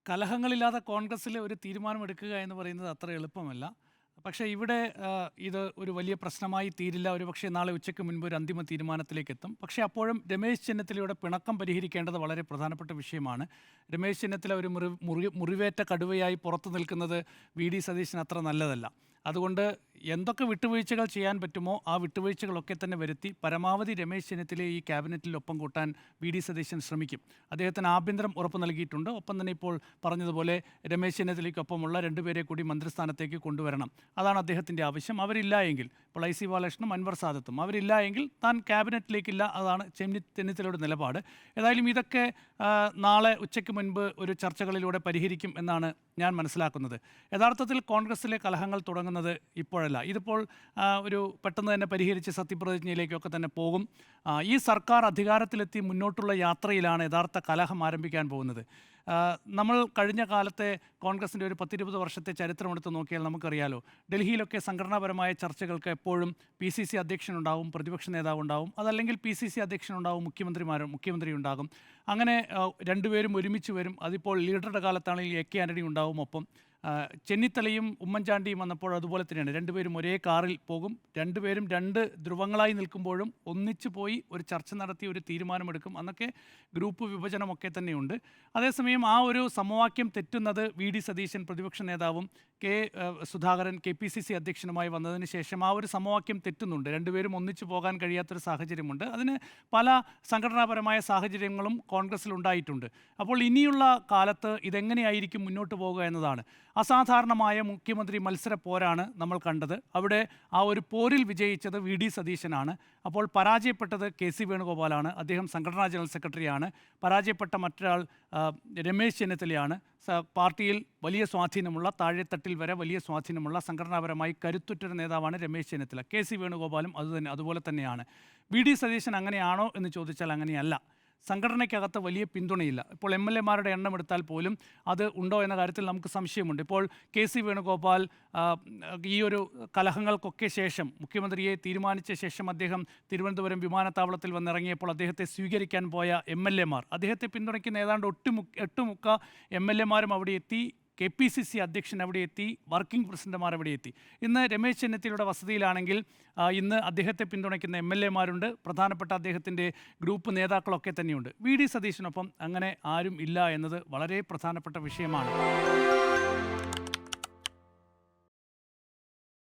കലഹങ്ങളില്ലാതെ കോൺഗ്രസ്സിൽ ഒരു തീരുമാനമെടുക്കുക എന്ന് പറയുന്നത് അത്ര എളുപ്പമല്ല. പക്ഷേ ഇവിടെ ഇത് ഒരു വലിയ പ്രശ്നമായി തീരില്ല. ഒരുപക്ഷേ നാളെ ഉച്ചയ്ക്ക് മുൻപ് ഒരു അന്തിമ തീരുമാനത്തിലേക്ക് എത്തും. പക്ഷേ അപ്പോഴും രമേശ് ചെന്നിത്തലയുടെ പിണക്കം പരിഹരിക്കേണ്ടത് വളരെ പ്രധാനപ്പെട്ട വിഷയമാണ്. രമേശ് ചെന്നിത്തല ഒരു മുറിവേറ്റ കടുവയായി പുറത്തു നിൽക്കുന്നത് വി.ഡി. സതീശന് അത്ര നല്ലതല്ല. അതുകൊണ്ട് എന്തൊക്കെ വിട്ടുവീഴ്ചകൾ ചെയ്യാൻ പറ്റുമോ ആ വിട്ടുവീഴ്ചകളൊക്കെ തന്നെ വരുത്തി പരമാവധി രമേശ് ചെന്നിത്തലയെ ഈ ക്യാബിനറ്റിൽ ഒപ്പം കൂട്ടാൻ വി.ഡി. സതീശൻ ശ്രമിക്കും. അദ്ദേഹത്തിന് ആഭ്യന്തരം ഉറപ്പ് നൽകിയിട്ടുണ്ട്. ഒപ്പം തന്നെ ഇപ്പോൾ പറഞ്ഞതുപോലെ രമേശ് ചെന്നിത്തലയ്ക്കൊപ്പമുള്ള രണ്ടുപേരെ കൂടി മന്ത്രിസ്ഥാനത്തേക്ക് കൊണ്ടുവരണം. അതാണ് അദ്ദേഹത്തിൻ്റെ ആവശ്യം. അവരില്ല എങ്കിൽ ഇപ്പോൾ ഐ.സി. ബാലകൃഷ്ണനും അൻവർ സാദത്തും അവരില്ല എങ്കിൽ താൻ ക്യാബിനറ്റിലേക്കില്ല. അതാണ് ചെന്നിത്തലയുടെ നിലപാട്. ഏതായാലും ഇതൊക്കെ നാളെ ഉച്ചയ്ക്ക് മുൻപ് ഒരു ചർച്ചകളിലൂടെ പരിഹരിക്കും എന്നാണ് ഞാൻ മനസ്സിലാക്കുന്നത്. യഥാർത്ഥത്തിൽ കോൺഗ്രസ്സിലെ കലഹങ്ങൾ തുടങ്ങുന്നത് ഇപ്പോഴല്ല. ഇതിപ്പോൾ ഒരു പെട്ടെന്ന് തന്നെ പരിഹരിച്ച് സത്യപ്രതിജ്ഞയിലേക്കൊക്കെ തന്നെ പോകും. ഈ സർക്കാർ അധികാരത്തിലെത്തി മുന്നോട്ടുള്ള യാത്രയിലാണ് യഥാർത്ഥ കലഹം ആരംഭിക്കാൻ പോകുന്നത്. നമ്മൾ കഴിഞ്ഞ കാലത്തെ കോൺഗ്രസിൻ്റെ ഒരു 10-20 വർഷത്തെ ചരിത്രമെടുത്ത് നോക്കിയാൽ നമുക്കറിയാലോ, ഡൽഹിയിലൊക്കെ സംഘടനാപരമായ ചർച്ചകൾക്ക് എപ്പോഴും PCC അധ്യക്ഷനുണ്ടാവും, പ്രതിപക്ഷ നേതാവ് ഉണ്ടാവും, അതല്ലെങ്കിൽ PCC അധ്യക്ഷനുണ്ടാവും, മുഖ്യമന്ത്രി ഉണ്ടാകും. അങ്ങനെ രണ്ടുപേരും ഒരുമിച്ച് വരും. അതിപ്പോൾ ലീഡറുടെ കാലത്താണെങ്കിൽ A.K. ആൻ്റണി ഉണ്ടാവും. ഒപ്പം ചെന്നിത്തലയും ഉമ്മൻചാണ്ടിയും വന്നപ്പോൾ അതുപോലെ തന്നെയാണ്. രണ്ടുപേരും ഒരേ കാറിൽ പോകും. രണ്ടുപേരും രണ്ട് ധ്രുവങ്ങളായി നിൽക്കുമ്പോഴും ഒന്നിച്ചു പോയി ഒരു ചർച്ച നടത്തി ഒരു തീരുമാനമെടുക്കും. അന്നൊക്കെ ഗ്രൂപ്പ് വിഭജനമൊക്കെ തന്നെയുണ്ട്. അതേസമയം ആ ഒരു സമവാക്യം തെറ്റുന്നത് വി.ഡി. സതീശൻ പ്രതിപക്ഷ നേതാവും സുധാകരൻ KPCC അധ്യക്ഷനുമായി വന്നതിന് ശേഷം ആ ഒരു സമവാക്യം തെറ്റുന്നുണ്ട്. രണ്ടുപേരും ഒന്നിച്ചു പോകാൻ കഴിയാത്തൊരു സാഹചര്യമുണ്ട്. അതിന് പല സംഘടനാപരമായ സാഹചര്യങ്ങളും കോൺഗ്രസ്സിൽ ഉണ്ടായിട്ടുണ്ട്. അപ്പോൾ ഇനിയുള്ള കാലത്ത് ഇതെങ്ങനെയായിരിക്കും മുന്നോട്ട് പോകുക എന്നതാണ്. അസാധാരണമായ മുഖ്യമന്ത്രി മത്സര പോരാണ് നമ്മൾ കണ്ടത്. അവിടെ ആ ഒരു പോരിൽ വിജയിച്ചത് വി.ഡി. സതീശനാണ്. അപ്പോൾ പരാജയപ്പെട്ടത് K.C. വേണുഗോപാലാണ്. അദ്ദേഹം സംഘടനാ ജനറൽ സെക്രട്ടറിയാണ്. പരാജയപ്പെട്ട മറ്റൊരാൾ രമേശ് ചെന്നിത്തലയാണ്. പാർട്ടിയിൽ വലിയ സ്വാധീനമുള്ള, താഴെത്തട്ടിൽ വരെ വലിയ സ്വാധീനമുള്ള, സംഘടനാപരമായി കരുത്തുറ്റൊരു നേതാവാണ് രമേശ് ചെന്നിത്തല. K.C. വേണുഗോപാലും അതുപോലെ തന്നെയാണ്. വി.ഡി. സതീശൻ അങ്ങനെയാണോ എന്ന് ചോദിച്ചാൽ അങ്ങനെയല്ല. സംഘടനയ്ക്കകത്ത് വലിയ പിന്തുണയില്ല. ഇപ്പോൾ MLA-മാരുടെ എണ്ണം എടുത്താൽ പോലും അത് ഉണ്ടോ എന്ന കാര്യത്തിൽ നമുക്ക് സംശയമുണ്ട്. ഇപ്പോൾ K.C. വേണുഗോപാൽ ഈ ഒരു കലഹങ്ങൾക്കൊക്കെ ശേഷം മുഖ്യമന്ത്രിയെ തീരുമാനിച്ച ശേഷം അദ്ദേഹം തിരുവനന്തപുരം വിമാനത്താവളത്തിൽ വന്നിറങ്ങിയപ്പോൾ അദ്ദേഹത്തെ സ്വീകരിക്കാൻ പോയ MLA-മാർ, അദ്ദേഹത്തെ പിന്തുണയ്ക്കുന്ന ഏതാണ്ട് ഒട്ടുമുക്ക MLA-മാരും അവിടെ എത്തി. KPCC അധ്യക്ഷൻ അവിടെ എത്തി. വർക്കിംഗ് പ്രസിഡന്റുമാർ അവിടെ എത്തി. ഇന്ന് രമേശ് ചെന്നിത്തലയുടെ വസതിയിലാണെങ്കിൽ ഇന്ന് അദ്ദേഹത്തെ പിന്തുണയ്ക്കുന്ന MLA-മാരുണ്ട്. പ്രധാനപ്പെട്ട അദ്ദേഹത്തിൻ്റെ ഗ്രൂപ്പ് നേതാക്കളൊക്കെ തന്നെയുണ്ട്. വി.ഡി. സതീശനൊപ്പം അങ്ങനെ ആരും ഇല്ല എന്നത് വളരെ പ്രധാനപ്പെട്ട വിഷയമാണ്.